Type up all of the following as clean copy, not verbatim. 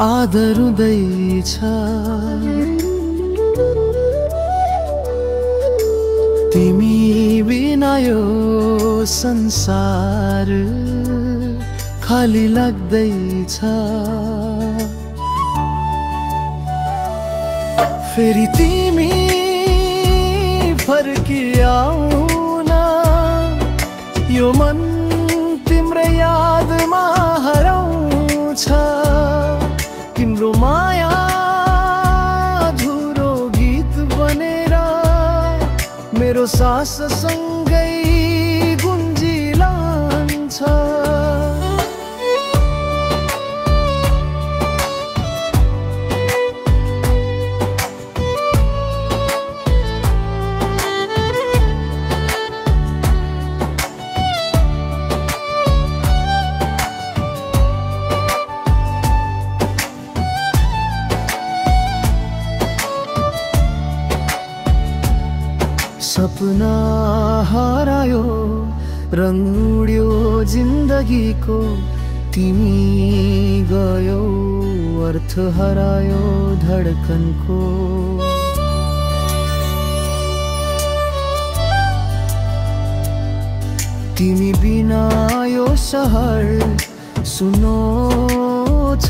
आदर हुँदैछ। तिमी बिना यो संसार खाली लाग्दैछ। फेरि तिमी फर्किआउन यो मन तिम्रै यादमा हराउँछ। तिम्रो माया अधुरो गीत बनेर मेरो सास सँगै गुन्जिरहन्छ। सपना हरायो रङ उड्यो जिन्दगीको। तिमी गयो अर्थ हरायो धडकनको। तिमी बिना यो सहर सुनो छ।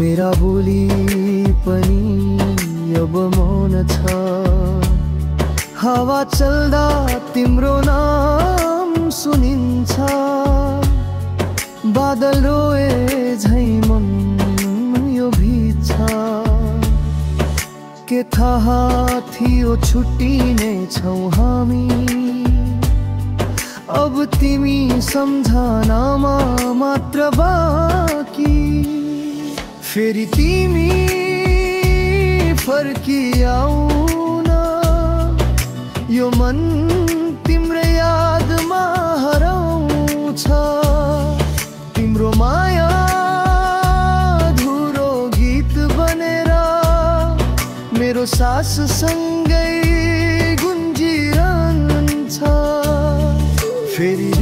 मेरा बोली पनि अब मौन छ। हावा चल्दा तिम्रो नाम सुनिन्छ। बादल रोए झै मन यो भिज्छ। के थाहा थियो छुट्टिने छौ हामी। अब तिमी सम्झनामा मात्र बाँकी। फेरि तिमी फर्किआउन यो मन तिम्रै यादमा हराउँछ। तिम्रो माया अधुरो गीत बनेर मेरो सास सँगै गुन्जिरहन्छ। फेरि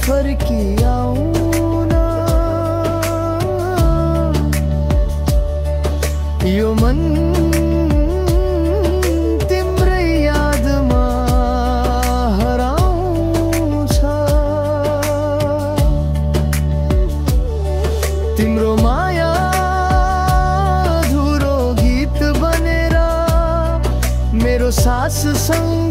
फर्किआउन यो मन तिम्रै यादमा हराउँछ। तिम्रो माया अधुरो गीत बनेर मेरो सास सँग